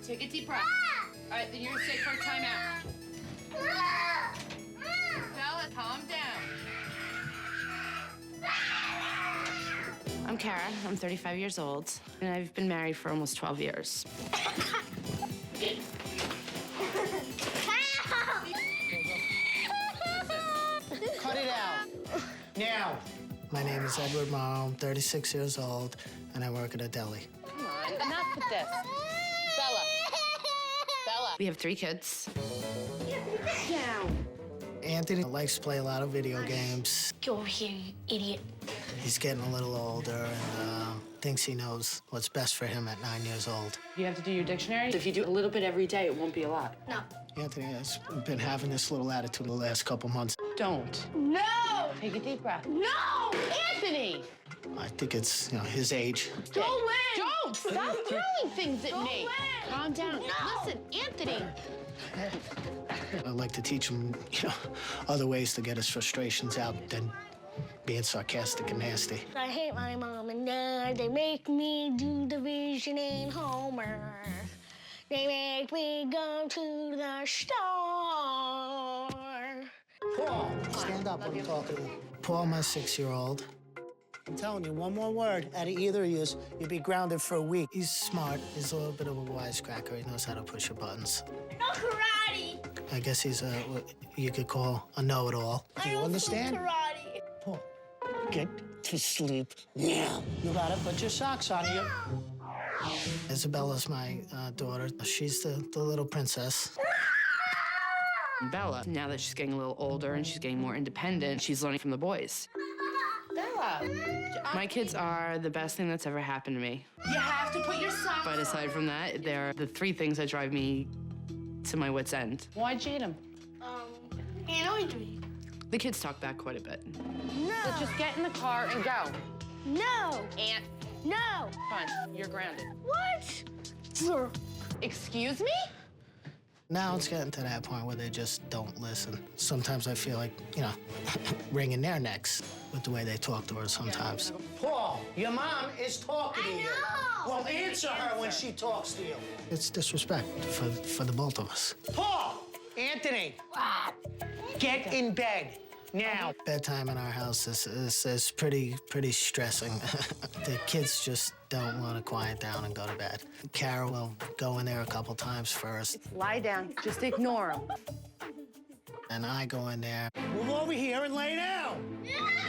Take a deep breath. All right, then you're gonna stay for a timeout. Bella, calm down. I'm Kara. I'm 35 years old, and I've been married for almost 12 years. Cut it out. Now. My name is Edward Mauro. I'm 36 years old, and I work at a deli. Come on, enough with this. Bella. Bella. We have 3 kids. Down. Anthony likes to play a lot of video games. Get over here, you idiot. He's getting a little older and thinks he knows what's best for him at 9 years old. You have to do your dictionary. If you do a little bit every day, it won't be a lot. No. Anthony has been having this little attitude the last couple months. Don't. No! Take a deep breath. No! Anthony! I think it's, his age. Go away! Don't! Stop throwing things at me! away. Calm down. No. Listen, Anthony! I like to teach him, other ways to get his frustrations out than being sarcastic and nasty. I hate my mom and dad. They make me do division and homework. They make me go to the store. Paul, Stand up when I'm talking to you. Paul, my 6-year-old. I'm telling you, one more word out of either of you, you'll be grounded for a week. He's smart. He's a little bit of a wisecracker. He knows how to push your buttons. No karate! I guess he's what you could call a know-it-all. Do you understand? Karate. Paul, get to sleep now. You gotta put your socks on you. Isabella's my daughter. She's the little princess. Bella, now that she's getting a little older and she's getting more independent, she's learning from the boys. Bella! My kids are the best thing that's ever happened to me. You have to put your socks on. But aside from that, they're the 3 things that drive me to my wit's end. Why'd you hate them? He annoyed me. The kids talk back quite a bit. No. Let's just get in the car and go. No. Aunt, No. fine, you're grounded. What? Excuse me? Now it's getting to that point where they just don't listen. Sometimes I feel like, wringing their necks with the way they talk to her sometimes. Paul, your mom is talking to you. know. Well, answer her when she talks to you. It's disrespect for the both of us. Paul! Anthony! Get in bed. Now. Bedtime in our house is pretty stressing. The kids just don't want to quiet down and go to bed. Kara will go in there a couple times first, Lie down, just ignore them. and I go in there. Move over here and lay down.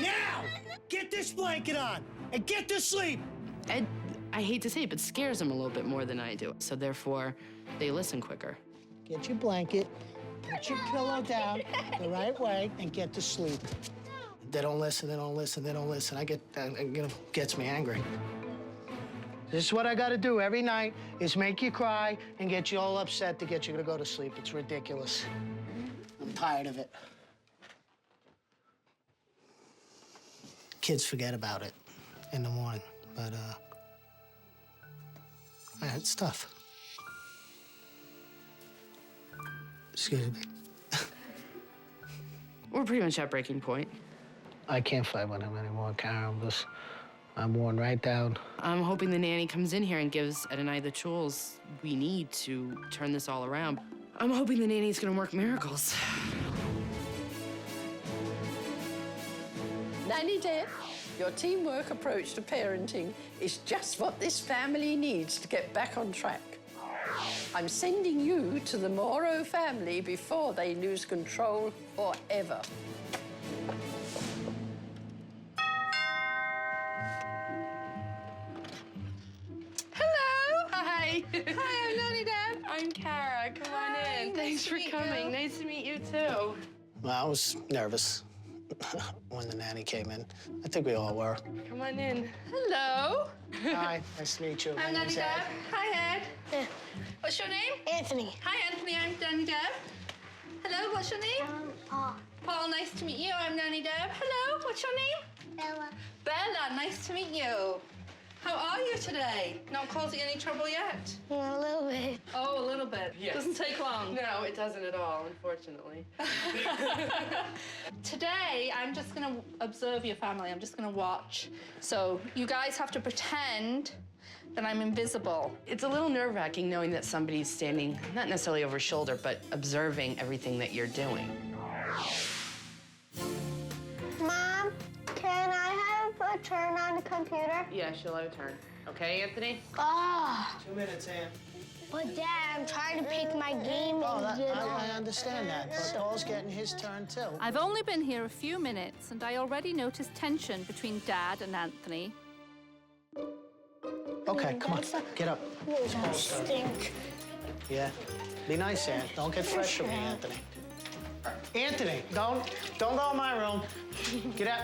Now! Get this blanket on and get to sleep. Ed, I hate to say it, but scares them a little bit more than I do. So therefore, they listen quicker. Get your blanket, put your pillow down the right way, and get to sleep. They don't listen, they don't listen, they don't listen. Gets me angry. This is what I gotta do every night, is make you cry and get you all upset to get you to go to sleep. It's ridiculous. I'm tired of it. Kids forget about it in the morning, but it's tough. Excuse me. We're pretty much at breaking point. I can't fight with him anymore, Karen. I'm worn right down. I'm hoping the nanny comes in here and gives Ed and I the tools we need to turn this all around. I'm hoping the nanny's gonna work miracles. Nanny Deb, your teamwork approach to parenting is just what this family needs to get back on track. I'm sending you to the Mauro family before they lose control or ever. Hello! Hi! Hi, I'm Nanny Deb. I'm Kara. Come on in. Thanks for coming. Nice to meet you, too. Well, I was nervous when the nanny came in. I think we all were. Come on in. Hello. Hi, nice to meet you. I'm My Nanny name's Deb. Ed. Hi, Ed. What's your name? Anthony. Hi, Anthony. I'm Nanny Deb. Hello, what's your name? Paul. Paul, nice to meet you. I'm Nanny Deb. Hello, what's your name? Bella. Bella, nice to meet you. How are you today? Not causing any trouble yet? Yeah, a little bit. Oh, a little bit. Yes. Doesn't take long. No, it doesn't at all, unfortunately. Today, I'm just going to observe your family. I'm just going to watch. So you guys have to pretend that I'm invisible. It's a little nerve-wracking knowing that somebody's standing, not necessarily over your shoulder, but observing everything that you're doing. Mom, can I have a turn on the computer? Yeah, she'll have a turn. Okay, Anthony? Ah, 2 minutes, Ann. but Dad, I'm trying to pick my game Oh, and I understand that, but Paul's getting his turn, too. I've only been here a few minutes, and I already noticed tension between Dad and Anthony. Okay, come on, get up. That stink. Yeah. Be nice, Ann. Don't get fresh with me, Anthony. Anthony, don't go in my room. Get out.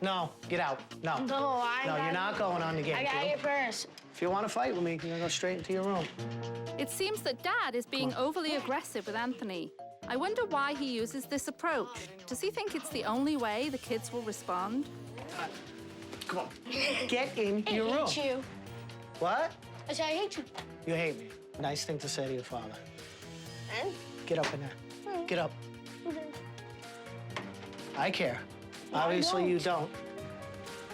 No, get out. No. No, You're not going on the game. I gotta get first. If you want to fight with me, you're gonna go straight into your room. It seems that Dad is being overly aggressive with Anthony. I wonder why he uses this approach. Does he think it's the only way the kids will respond? Come on. Get in your room. I hate you. What? I said I hate you. You hate me. Nice thing to say to your father. And? Get up in there. Get up. Okay. I care. Obviously, you don't.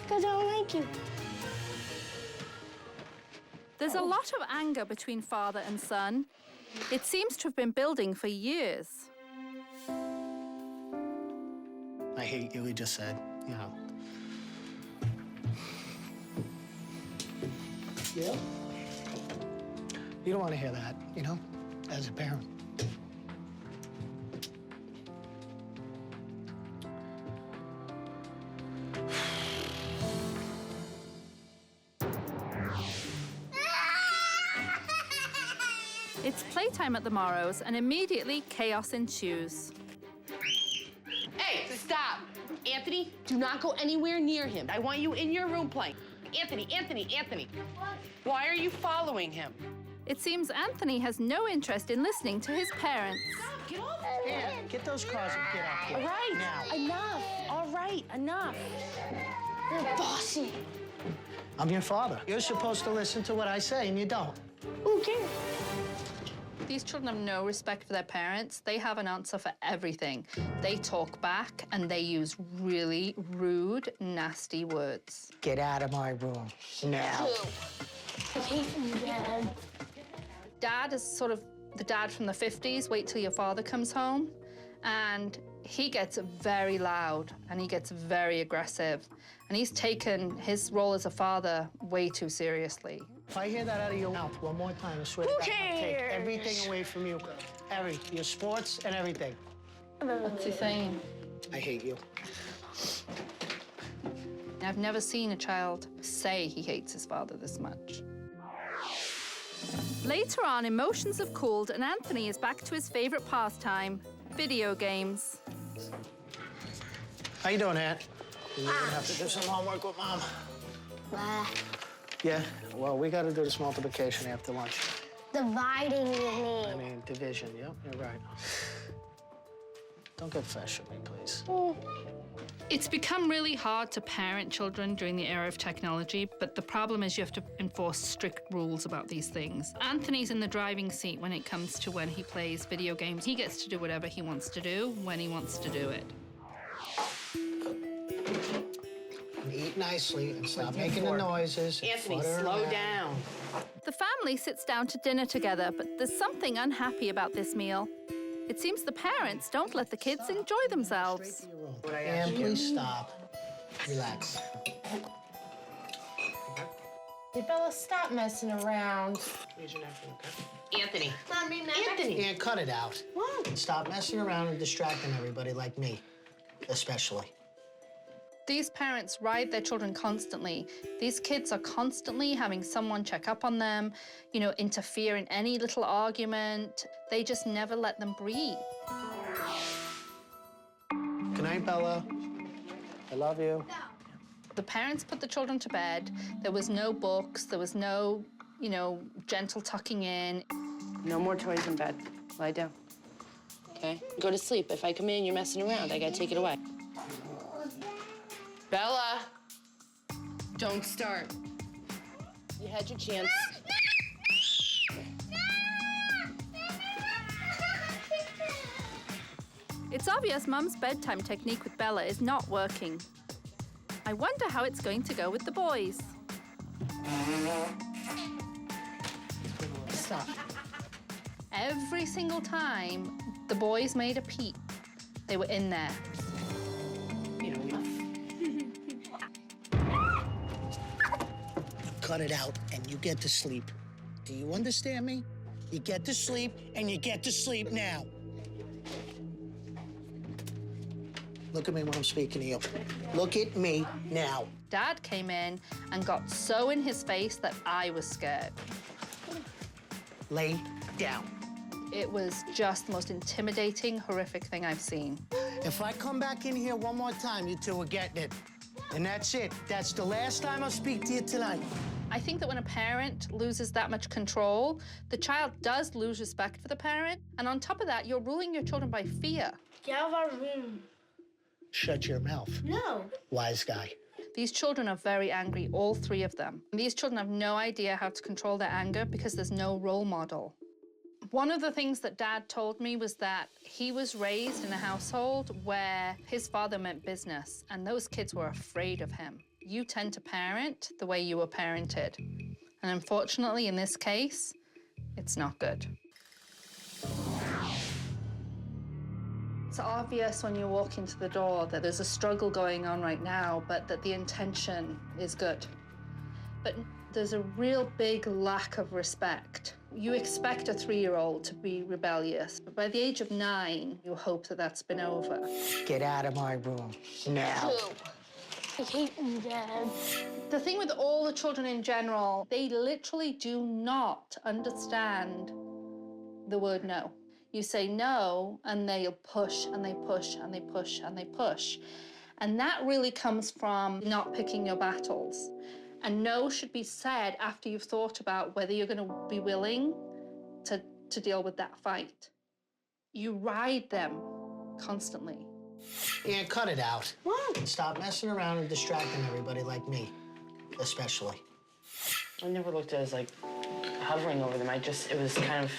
Because I don't like you. There's a lot of anger between father and son. It seems to have been building for years. I hate you, he just said, you know. Yeah? You don't want to hear that, you know, as a parent. It's playtime at the Mauros, and immediately chaos ensues. Hey, stop! Anthony, do not go anywhere near him. I want you in your room playing. Anthony. Why are you following him? It seems Anthony has no interest in listening to his parents. Get off! Yeah, get those cars and get out here. All right, Now. enough. All right, enough. You're bossy. I'm your father. You're supposed to listen to what I say, and you don't. Who cares? These children have no respect for their parents. They have an answer for everything. They talk back, and they use really rude, nasty words. Get out of my room now. I hate you, Dad. Dad is sort of the dad from the 50s, wait till your father comes home. And he gets very loud, and he gets very aggressive. And he's taken his role as a father way too seriously. If I hear that out of your mouth one more time, I swear to God, I'll take everything away from you. Your sports and everything. What's he saying? I hate you. I've never seen a child say he hates his father this much. Later on, emotions have cooled, and Anthony is back to his favorite pastime, video games. How you doing, Aunt? You're gonna have to do some homework with Mom. Blah. Yeah, well, we gotta do this multiplication after lunch. Dividing with I me. mean, division, yep, you're right. Don't get fresh with me, please. It's become really hard to parent children during the era of technology, but the problem is you have to enforce strict rules about these things. Anthony's in the driving seat when it comes to when he plays video games. He gets to do whatever he wants to do, when he wants to do it. And eat nicely and stop making the noises. and Anthony, flutter slow around. down. The family sits down to dinner together, but there's something unhappy about this meal. It seems the parents don't let the kids enjoy themselves. And please stop. Relax. Hey, Bella, stop messing around. Anthony. Mommy, Anthony. And cut it out. What? And stop messing around and distracting everybody like me, especially. These parents ride their children constantly. These kids are constantly having someone check up on them, interfere in any little argument. They just never let them breathe. Good night, Bella. I love you. The parents put the children to bed. There was no books. There was no, gentle tucking in. No more toys in bed. Lie down. Okay? Go to sleep. If I come in, you're messing around. I gotta take it away. Bella! Don't start. You had your chance. It's obvious Mum's bedtime technique with Bella is not working. I wonder how it's going to go with the boys. Stop. Every single time the boys made a peep, they were in there. You know, Cut it out and you get to sleep. Do you understand me? You get to sleep and you get to sleep now. Look at me when I'm speaking to you. Look at me now. Dad came in and got so in his face that I was scared. Lay down. It was just the most intimidating, horrific thing I've seen. If I come back in here one more time, you two are getting it. And that's it. That's the last time I'll speak to you tonight. I think that when a parent loses that much control, the child does lose respect for the parent. And on top of that, you're ruling your children by fear. Get out of our room. Shut your mouth. No. Wise guy. These children are very angry, all three of them. These children have no idea how to control their anger because there's no role model. One of the things that Dad told me was that he was raised in a household where his father meant business, and those kids were afraid of him. You tend to parent the way you were parented. And unfortunately, in this case, it's not good. It's obvious when you walk into the door that there's a struggle going on right now, but that the intention is good. But there's a real big lack of respect. You expect a 3-year-old to be rebellious, but by the age of 9, you hope that that's been over. Get out of my room now. I hate you, Dad. The thing with all the children in general, they literally do not understand the word no. You say no, and they'll push, and they push, and they push, and they push. And that really comes from not picking your battles. And no should be said after you've thought about whether you're going to be willing to deal with that fight. You ride them constantly. Yeah, cut it out. What? Stop messing around and distracting everybody like me, especially. I never looked at it as like hovering over them. It was kind of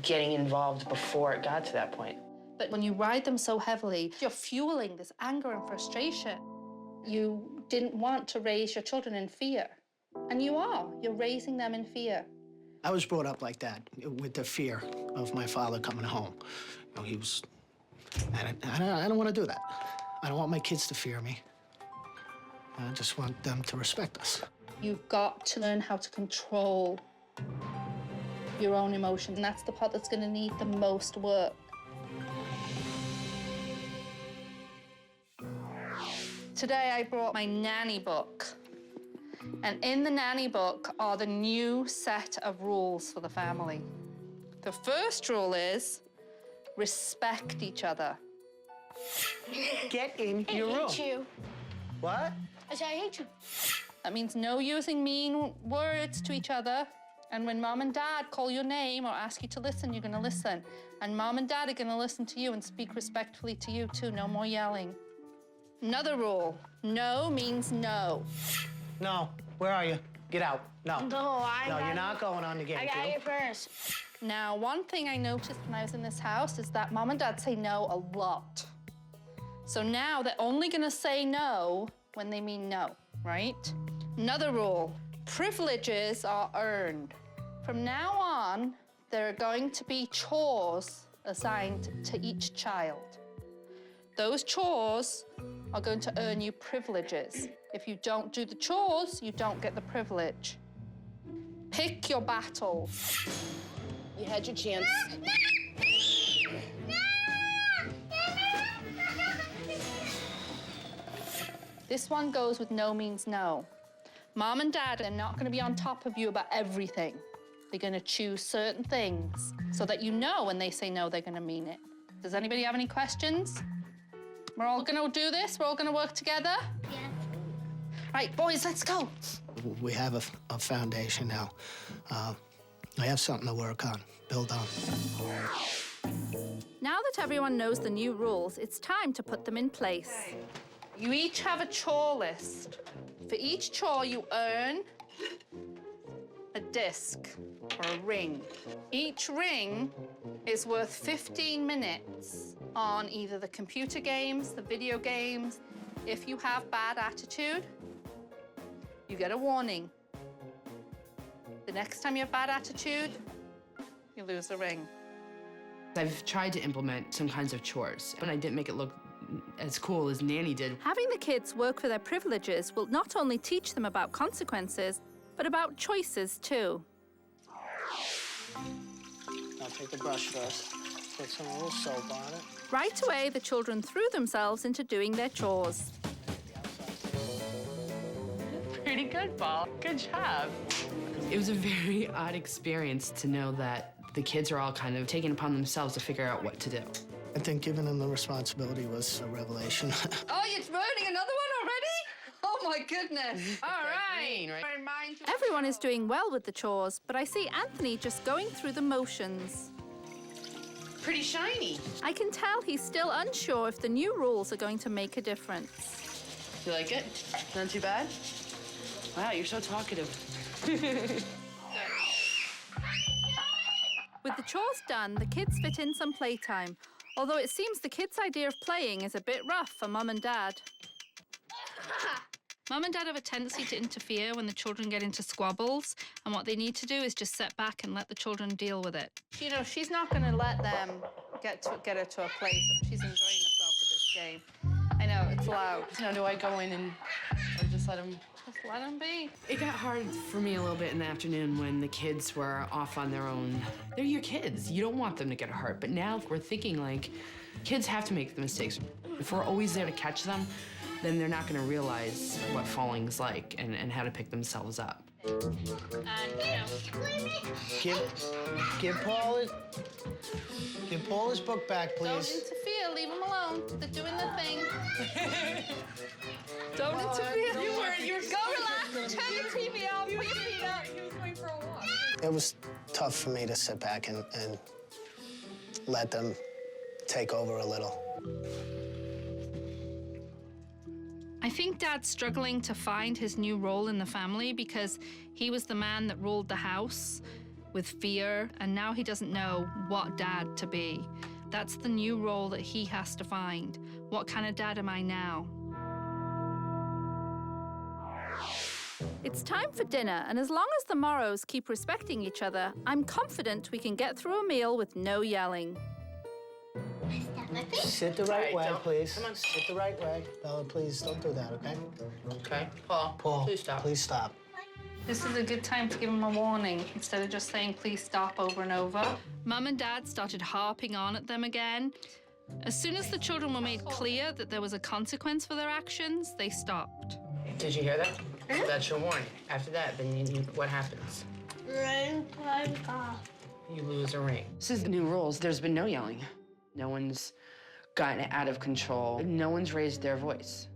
getting involved before it got to that point. But when you ride them so heavily, you're fueling this anger and frustration. You didn't want to raise your children in fear. And you are. You're raising them in fear. I was brought up like that, with the fear of my father coming home. You know, he was... I don't want to do that. I don't want my kids to fear me. I just want them to respect us. You've got to learn how to control your own emotions, and that's the part that's going to need the most work. Today I brought my nanny book, and in the nanny book are the new set of rules for the family. The first rule is respect each other. Get in I your room. hate you. What? I said I hate you. That means no using mean words to each other. And when Mom and Dad call your name or ask you to listen, you're going to listen. And Mom and Dad are going to listen to you and speak respectfully to you, too. No more yelling. Another rule. No means no. No. Where are you? Get out. No. No, You're not going on the game. I got you first. Now, one thing I noticed when I was in this house is that Mom and Dad say no a lot. So now they're only going to say no when they mean no, right? Another rule. Privileges are earned. From now on, there are going to be chores assigned to each child. Those chores are going to earn you privileges. If you don't do the chores, you don't get the privilege. Pick your battles. You had your chance. This one goes with no means no. Mom and Dad are not going to be on top of you about everything. They're going to choose certain things so that you know when they say no, they're going to mean it. Does anybody have any questions? We're all going to do this? We're all going to work together? Yeah. Right, boys, let's go. We have a foundation now. I have something to work on, build on. Now that everyone knows the new rules, it's time to put them in place. You each have a chore list. For each chore, you earn a disc or a ring. Each ring is worth 15 minutes on either the computer games, the video games. If you have bad attitude, you get a warning. The next time you have bad attitude, you lose a ring. I've tried to implement some kinds of chores, but I didn't make it look as cool as Nanny did. Having the kids work for their privileges will not only teach them about consequences, but about choices too. I'll take the brush first. Put some little soap on it. Right away, the children threw themselves into doing their chores. Pretty good, Paul. Good job. It was a very odd experience to know that the kids are all kind of taking upon themselves to figure out what to do. I think giving them the responsibility was a revelation. Oh, you're burning another one already? Oh, my goodness. All right. Remind you. Everyone is doing well with the chores, but I see Anthony just going through the motions. Pretty shiny. I can tell he's still unsure if the new rules are going to make a difference. You like it? Not too bad? Wow, you're so talkative. With the chores done, the kids fit in some playtime, although it seems the kids' idea of playing is a bit rough for Mum and Dad. Mum and Dad have a tendency to interfere when the children get into squabbles, and what they need to do is just sit back and let the children deal with it. You know, she's not going to let them get her to a place that she's enjoying herself with this game. I know, it's loud. Now, do I go in and or just let them? Just let them be. It got hard for me a little bit in the afternoon when the kids were off on their own. They're your kids. You don't want them to get hurt. But now we're thinking, like, kids have to make the mistakes. If we're always there to catch them, then they're not going to realize what falling is like and how to pick themselves up. And, you know, Give Paul his book back, don't please. interfere. Leave them alone. They're doing their thing. Don't interfere. You're go relax. Turn the TV off. Put your feet up. He was going for a walk. It was tough for me to sit back and let them take over a little. I think Dad's struggling to find his new role in the family because he was the man that ruled the house with fear, and now he doesn't know what dad to be. That's the new role that he has to find. What kind of dad am I now? It's time for dinner, and as long as the Morrows keep respecting each other, I'm confident we can get through a meal with no yelling. Sit the right way, don't- please. come on. Sit the right way. Bella, please don't do that, okay? Okay, Paul. Paul, please stop. Please stop. This is a good time to give him a warning instead of just saying, please stop over and over. Mum and Dad started harping on at them again. As soon as the children were made clear that there was a consequence for their actions, they stopped. Did you hear that? That's your warning. After that, then what happens? Ring goes off. You lose a ring. This is the new rules. There's been no yelling. No one's gotten out of control. No one's raised their voice.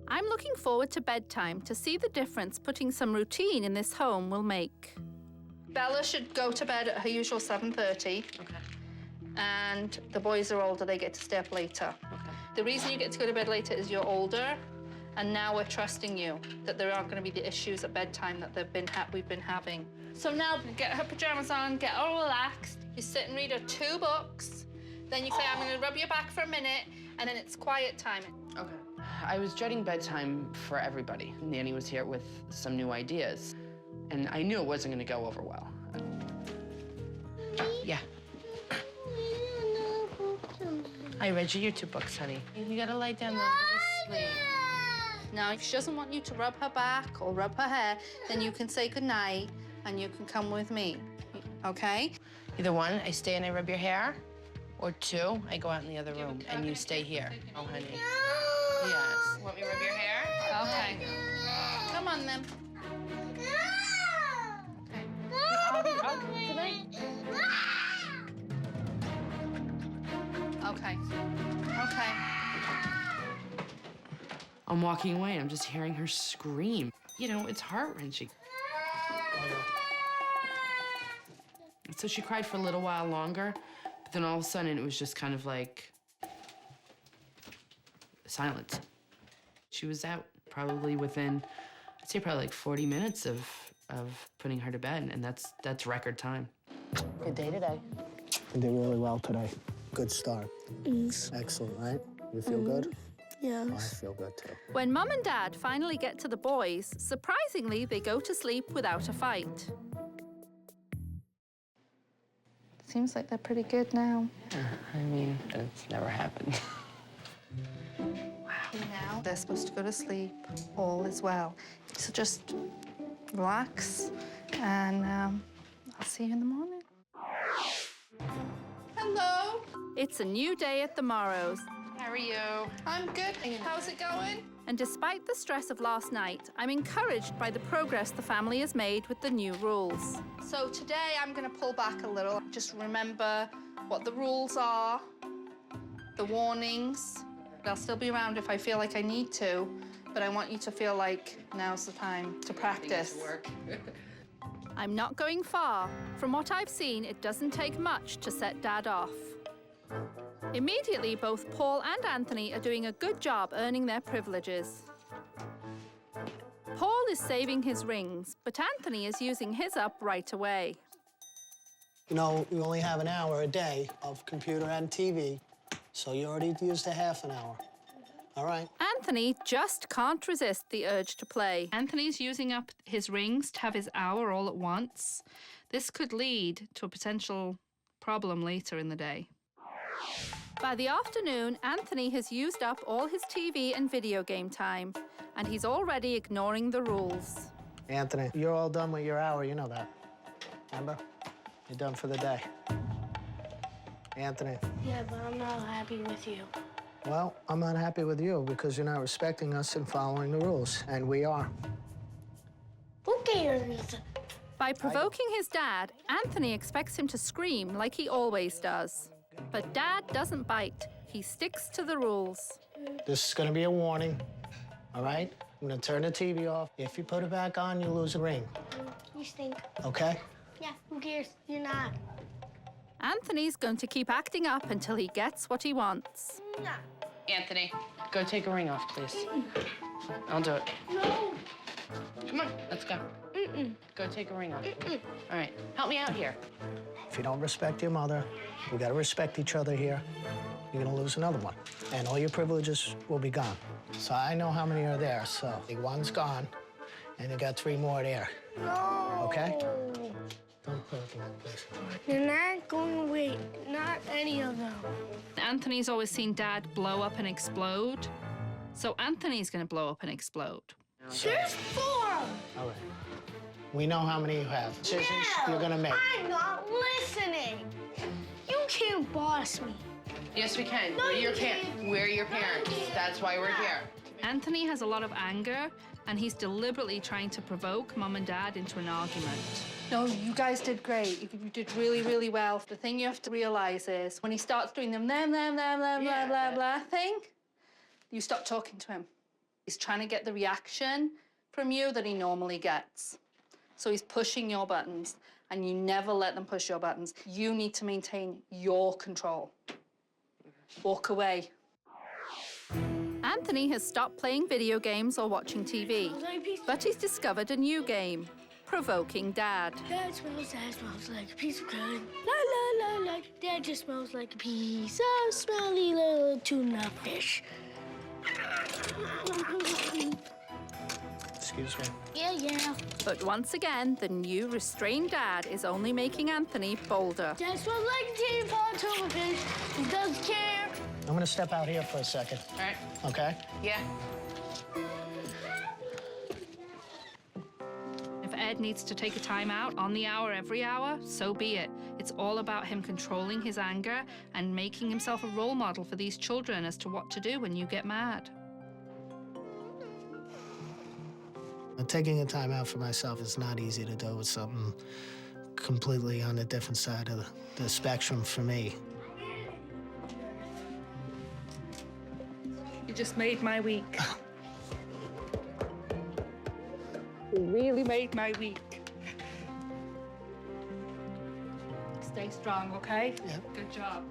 I'm looking forward to bedtime to see the difference putting some routine in this home will make. Bella should go to bed at her usual 7:30. Okay. And the boys are older, they get to stay up later. Okay. The reason you get to go to bed later is you're older, and now we're trusting you that there aren't going to be the issues at bedtime that we've been having. So now get her pajamas on, get her relaxed. You sit and read her 2 books. Then you say, I'm going to rub your back for a minute, and then it's quiet time. Okay. I was dreading bedtime for everybody. Nanny was here with some new ideas, and I knew it wasn't going to go over well. Yeah. I read you your 2 books, honey. You gotta lie down there and go to sleep. Now, if she doesn't want you to rub her back or rub her hair, then you can say goodnight, and you can come with me, okay? Either 1, I stay and I rub your hair, or 2, I go out in the other room and you stay here. Oh, honey. Yes. Want me to rub your hair? Okay. Come on, then. Okay. Okay. I'm walking away and I'm just hearing her scream. You know, it's heart-wrenching. So she cried for a little while longer, but then all of a sudden it was just kind of like silent. She was out probably within, I'd say probably like 40 minutes of putting her to bed, and that's record time. Good day today. You did really well today. Good start. Excellent, right? You feel good? Yes. Oh, I feel good, too. When Mum and Dad finally get to the boys, surprisingly, they go to sleep without a fight. Seems like they're pretty good now. I mean, it's never happened. Now they're supposed to go to sleep. All is well. So just relax, and I'll see you in the morning. Hello. It's a new day at the Mauros. How are you? I'm good. How's it going? And despite the stress of last night, I'm encouraged by the progress the family has made with the new rules. So today I'm going to pull back a little. Just remember what the rules are, the warnings. I'll still be around if I feel like I need to, but I want you to feel like now's the time to practice. I'm not going far. From what I've seen, it doesn't take much to set Dad off. Immediately, both Paul and Anthony are doing a good job earning their privileges. Paul is saving his rings, but Anthony is using his up right away. You know, you only have an hour a day of computer and TV, so you already used a half an hour. All right? Anthony just can't resist the urge to play. Anthony's using up his rings to have his hour all at once. This could lead to a potential problem later in the day. By the afternoon, Anthony has used up all his TV and video game time, and he's already ignoring the rules. Anthony, you're all done with your hour, you know that. Remember? You're done for the day. Anthony. Yeah, but I'm not happy with you. Well, I'm not happy with you because you're not respecting us and following the rules, and we are. Who cares? By provoking his dad, Anthony expects him to scream like he always does. But Dad doesn't bite. He sticks to the rules. This is gonna be a warning, all right? I'm gonna turn the TV off. If you put it back on, you lose a ring, You stink. okay? Yeah, who cares? You're not. Anthony's going to keep acting up until he gets what he wants. Nah. Anthony, go take a ring off, please. I'll do it. No. Come on, let's go. Go take a ring off. All right, help me out here. If you don't respect your mother, we gotta respect each other here. You're gonna lose another one, and all your privileges will be gone. So I know how many are there, so one's gone, and you got 3 more there. No. Okay? Don't put it like this. You're not going away. Not any of them. Anthony's always seen Dad blow up and explode, so Anthony's going to blow up and explode. There's 4. All right. We know how many you have. Decisions you're gonna make. I'm not listening. You can't boss me. Yes, we can. No, We're you your can't. We're your parents. That's why we're here. Anthony has a lot of anger, and he's deliberately trying to provoke Mum and Dad into an argument. No, you guys did great. You did really, really well. The thing you have to realize is when he starts doing the blah, blah, blah, blah, blah, blah, blah thing, you stop talking to him. He's trying to get the reaction from you that he normally gets. So he's pushing your buttons, and you never let them push your buttons. You need to maintain your control. Walk away. Anthony has stopped playing video games or watching TV, but he's discovered a new game, Provoking Dad. Dad smells like a piece of crud. La, la, la, la. Dad just smells like a piece of smelly little tuna fish. Excuse me. Yeah. But once again, the new restrained Dad is only making Anthony bolder. Dad smells like a teeny pot of tuna fish. He doesn't care. I'm gonna step out here for a second, All right. okay? Yeah. If Ed needs to take a time out on the hour every hour, so be it. It's all about him controlling his anger and making himself a role model for these children as to what to do when you get mad. Taking a time out for myself is not easy to do. It's something completely on a different side of the spectrum for me. You just made my week. You really made my week. Stay strong, okay? Yeah. Good job.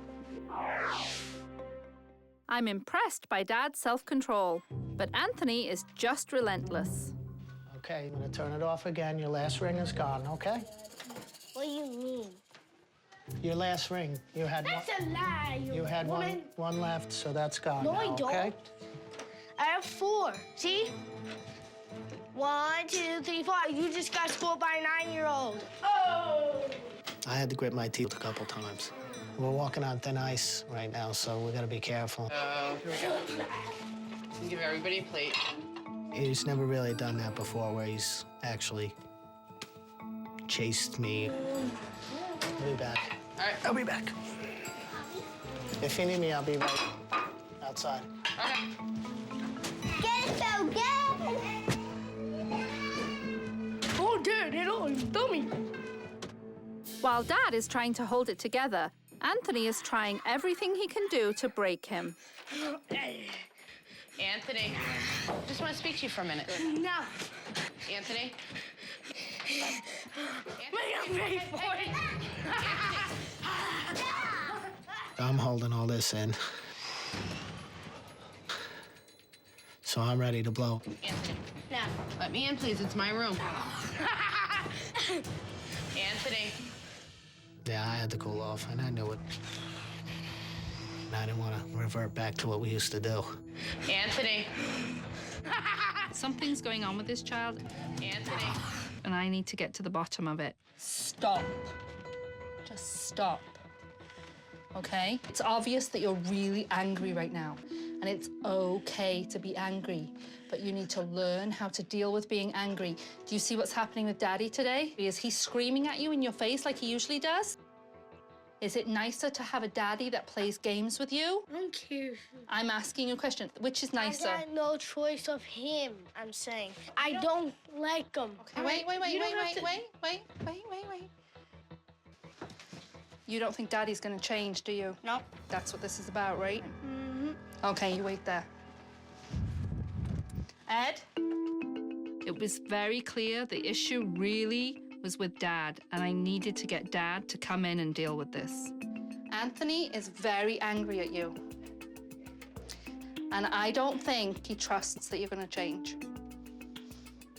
I'm impressed by Dad's self-control, but Anthony is just relentless. Okay, I'm gonna turn it off again. Your last ring is gone, okay? What do you mean? Your last ring. You had That's a lie, you had woman. one left, so that's gone No, now, I don't. okay? I have 4. See? 1, 2, 3, 4. You just got schooled by a 9-year-old. Oh! I had to grit my teeth a couple times. We're walking on thin ice right now, so we gotta be careful. Oh, here we go. Give everybody a plate. He's never really done that before, where he's actually chased me. I'll be back. All right. I'll be back. If you need me, I'll be right outside. Okay. Get it, Phil, get it! Oh, dude, hello, dummy. While Dad is trying to hold it together, Anthony is trying everything he can do to break him. Anthony, just want to speak to you for a minute. No. Anthony? I'm ready for it. I'm holding all this in. So I'm ready to blow. Anthony, No. let me in, please. It's my room. Anthony. Yeah, I had to cool off, and I knew it. And I didn't want to revert back to what we used to do. Anthony. Something's going on with this child, Anthony. and I need to get to the bottom of it. Stop. Just stop. Okay? It's obvious that you're really angry right now, and it's okay to be angry, but you need to learn how to deal with being angry. Do you see what's happening with Daddy today? Is he screaming at you in your face like he usually does? Is it nicer to have a daddy that plays games with you? I don't care. I'm asking you a question. Which is nicer? I got no choice of him, I'm saying. I don't like him. Okay, wait. You don't think Daddy's gonna change, do you? Nope. That's what this is about, right? Mm-hmm. Okay, you wait there. Ed? It was very clear the issue really was with Dad, and I needed to get Dad to come in and deal with this. Anthony is very angry at you. And I don't think he trusts that you're gonna change.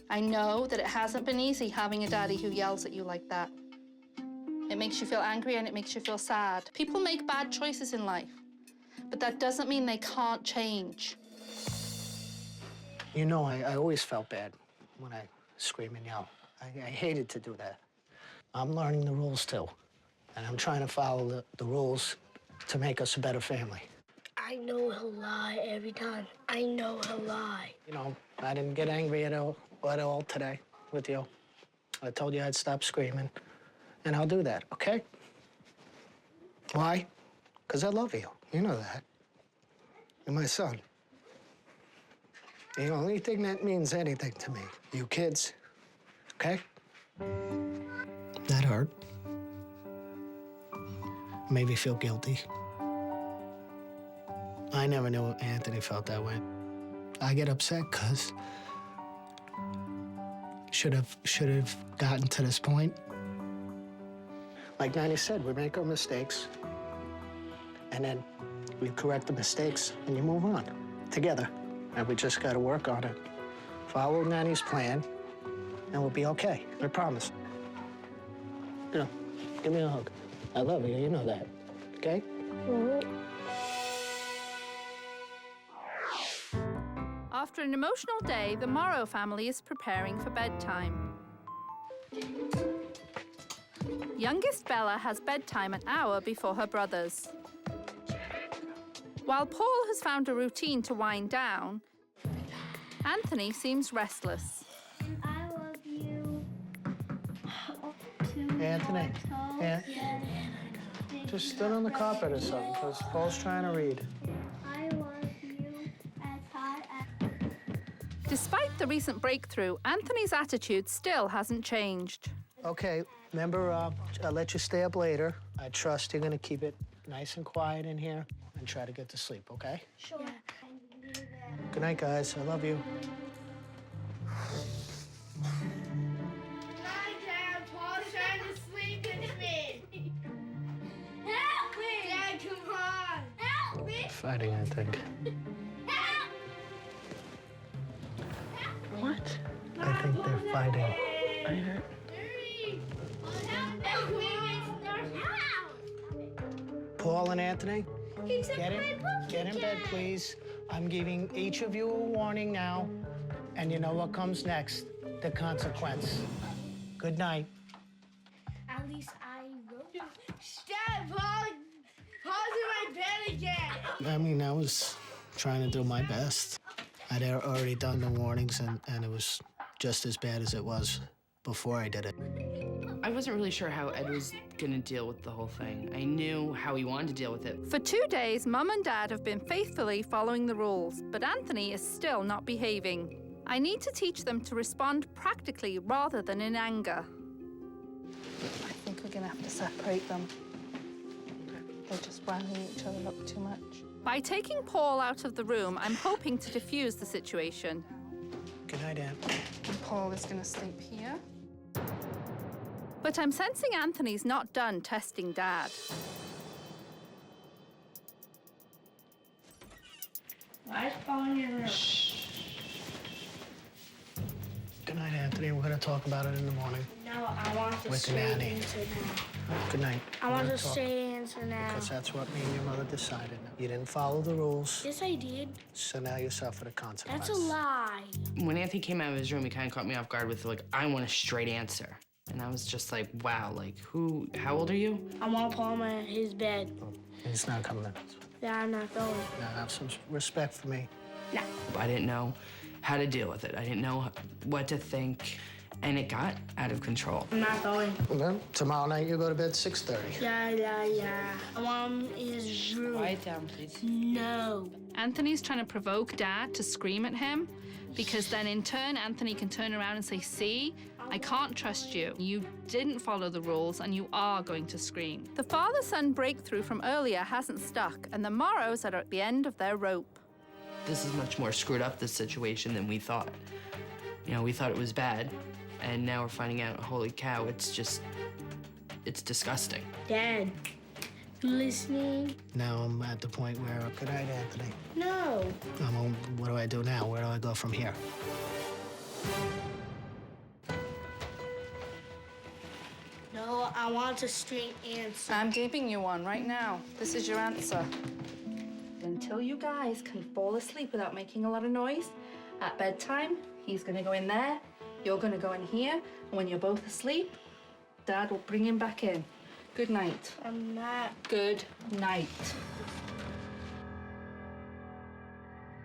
I know that it hasn't been easy having a daddy who yells at you like that. It makes you feel angry and it makes you feel sad. People make bad choices in life, but that doesn't mean they can't change. You know, I always felt bad when I scream and yell. I hated to do that. I'm learning the rules, too. And I'm trying to follow the rules to make us a better family. I know he'll lie every time. I know he'll lie. You know, I didn't get angry at all today with you. I told you I'd stop screaming, and I'll do that, okay? Why? Because I love you. You know that. You're my son. The only thing that means anything to me, you kids, okay? That hurt. Made me feel guilty. I never knew Anthony felt that way. I get upset because should have gotten to this point. Like Nanny said, we make our mistakes, and then we correct the mistakes, and you move on together. And we just got to work on it. Follow Nanny's plan, and we'll be okay. I promise. You know, give me a hug. I love you. You know that. Okay? After an emotional day, the Mauro family is preparing for bedtime. Youngest Bella has bedtime an hour before her brothers. While Paul has found a routine to wind down, Anthony seems restless. I love you. Anthony, just sit on the carpet or something, because Paul's trying to read. I love you as hard as... Despite the recent breakthrough, Anthony's attitude still hasn't changed. Okay, remember, I'll let you stay up later. I trust you're going to keep it nice and quiet in here and try to get to sleep, okay? Sure. Good night, guys. I love you. Hi, Dad. Paul's trying to sleep with me. Help me! Dad, come on. Help me! fighting, I think. What? I think they're fighting. Paul and Anthony, get in bed, please. I'm giving each of you a warning now, and you know what comes next, the consequence. Good night. At least I wrote it. Stop, Paul's in my bed again. I mean, I was trying to do my best. I'd already done the warnings, and it was just as bad as it was before I did it. I wasn't really sure how Ed was gonna deal with the whole thing. I knew how he wanted to deal with it. For 2 days, Mum and Dad have been faithfully following the rules, but Anthony is still not behaving. I need to teach them to respond practically rather than in anger. I think we're gonna have to separate them. They're just winding each other up too much. By taking Paul out of the room, I'm hoping to diffuse the situation. Good night, Aunt. And Paul is gonna sleep here. But I'm sensing Anthony's not done testing Dad. Why is Paul in your room? Good night, Anthony. We're gonna talk about it in the morning. No, I want to With straight Nanny. answer now. Good night. I We're want gonna to talk, straight answer now. because that's what me and your mother decided. You didn't follow the rules, Yes, I did. so now you suffer the consequence. That's a lie. When Anthony came out of his room, he kind of caught me off guard with, like, I want a straight answer. And I was just like, wow, like, how old are you? I want Paul in his bed. He's not coming in. Yeah, I'm not going. Now have some respect for me. No. I didn't know how to deal with it. I didn't know what to think, and it got out of control. I'm not going. Well, then, tomorrow night you go to bed 6:30. Yeah. I want him in his room. Quiet down, please. No. Anthony's trying to provoke Dad to scream at him, because then in turn, Anthony can turn around and say, see, I can't trust you. You didn't follow the rules and you are going to scream. The father-son breakthrough from earlier hasn't stuck, and the Morrows are at the end of their rope. This is much more screwed up, this situation, than we thought. You know, we thought it was bad, and now we're finding out, holy cow, it's disgusting. Dad, you listening? Now I'm at the point where, good night, Anthony. No. What do I do now? Where do I go from here? No, I want a straight answer. I'm giving you one right now. This is your answer. Until you guys can fall asleep without making a lot of noise, at bedtime, he's gonna go in there, you're gonna go in here, and when you're both asleep, Dad will bring him back in. Good night. I'm not. Good night.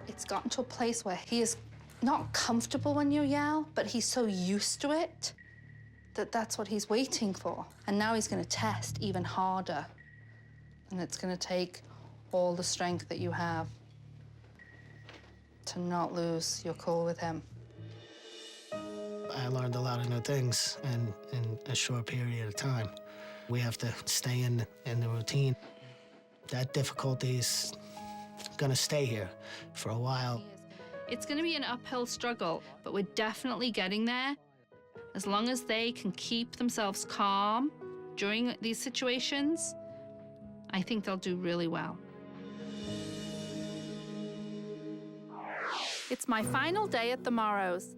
It's gotten to a place where he is not comfortable when you yell, but he's so used to it that that's what he's waiting for. And now he's gonna test even harder. And it's gonna take all the strength that you have to not lose your cool with him. I learned a lot of new things in a short period of time. We have to stay in the routine. That difficulty is gonna stay here for a while. It's going to be an uphill struggle, but we're definitely getting there. As long as they can keep themselves calm during these situations, I think they'll do really well. It's my final day at the Morrows.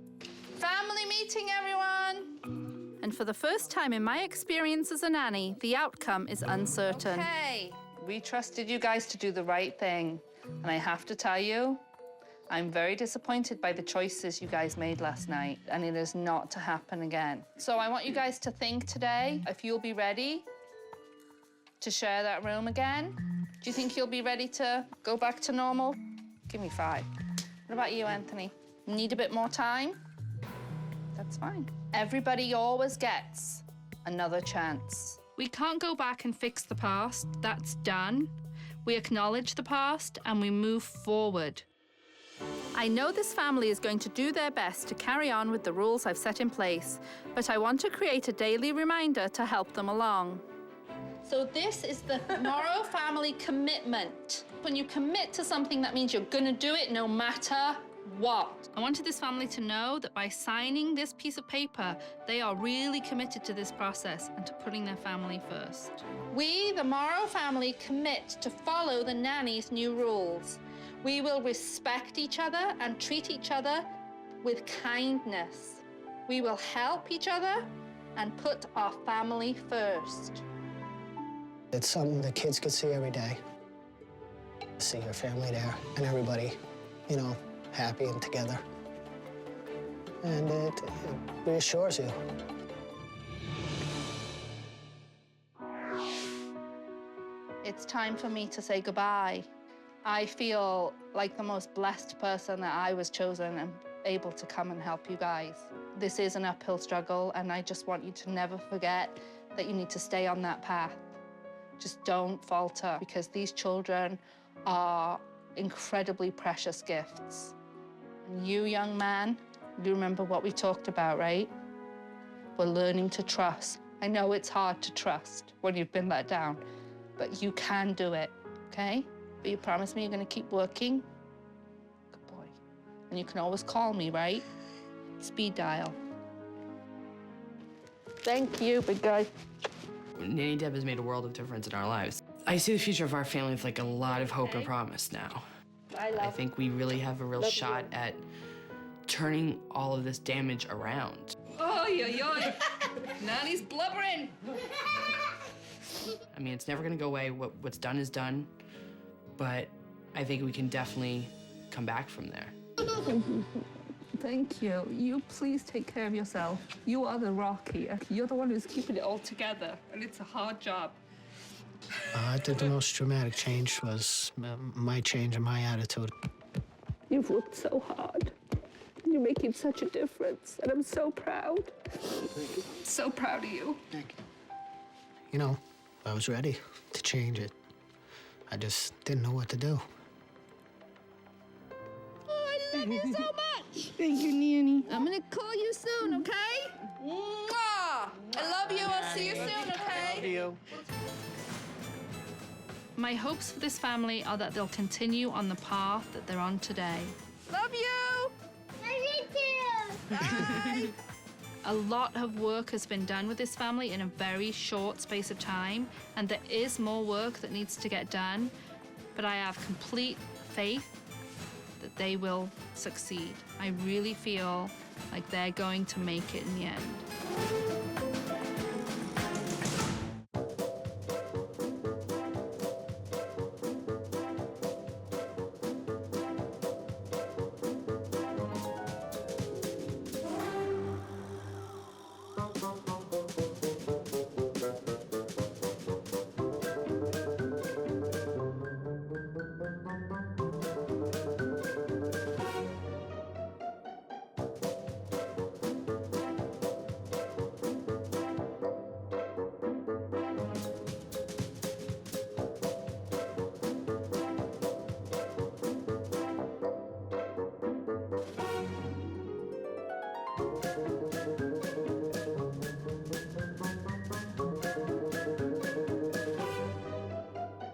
Family meeting, everyone! And for the first time in my experience as a nanny, the outcome is uncertain. Okay, we trusted you guys to do the right thing. And I have to tell you, I'm very disappointed by the choices you guys made last night, and it is not to happen again. So I want you guys to think today if you'll be ready to share that room again. Do you think you'll be ready to go back to normal? Give me 5. What about you, Anthony? Need a bit more time? That's fine. Everybody always gets another chance. We can't go back and fix the past. That's done. We acknowledge the past and we move forward. I know this family is going to do their best to carry on with the rules I've set in place, but I want to create a daily reminder to help them along. So this is the Morrow family commitment. When you commit to something, that means you're gonna do it no matter What? I wanted this family to know that by signing this piece of paper, they are really committed to this process and to putting their family first. We, the Mauro family, commit to follow the nanny's new rules. We will respect each other and treat each other with kindness. We will help each other and put our family first. It's something the kids could see every day. See your family there and everybody, you know, happy and together. And it reassures you. It's time for me to say goodbye. I feel like the most blessed person that I was chosen and able to come and help you guys. This is an uphill struggle, and I just want you to never forget that you need to stay on that path. Just don't falter, because these children are incredibly precious gifts. And you, young man, you remember what we talked about, right? We're learning to trust. I know it's hard to trust when you've been let down, but you can do it, okay? But you promise me you're gonna keep working? Good boy. And you can always call me, right? Speed dial. Thank you, big guy. Nanny Deb has made a world of difference in our lives. I see the future of our family with like a lot of hope and promise now. I think we really have a real shot at turning all of this damage around. Oy. Nanny's blubbering. I mean, it's never gonna go away. What's done is done, but I think we can definitely come back from there. Thank you. You please take care of yourself. You are the rock here. You're the one who's keeping it all together, and it's a hard job. I think the most dramatic change was my change in my attitude. You've worked so hard. You're making such a difference, and I'm so proud. So proud of you. Thank you. You know, I was ready to change it. I just didn't know what to do. Oh, I love you so much. Thank you, Nanny. I'm gonna call you soon, okay? Mwah! I love you. I'll see you soon, okay? Love you. My hopes for this family are that they'll continue on the path that they're on today. Love you. Bye. A lot of work has been done with this family in a very short space of time, and there is more work that needs to get done, but I have complete faith that they will succeed. I really feel like they're going to make it in the end.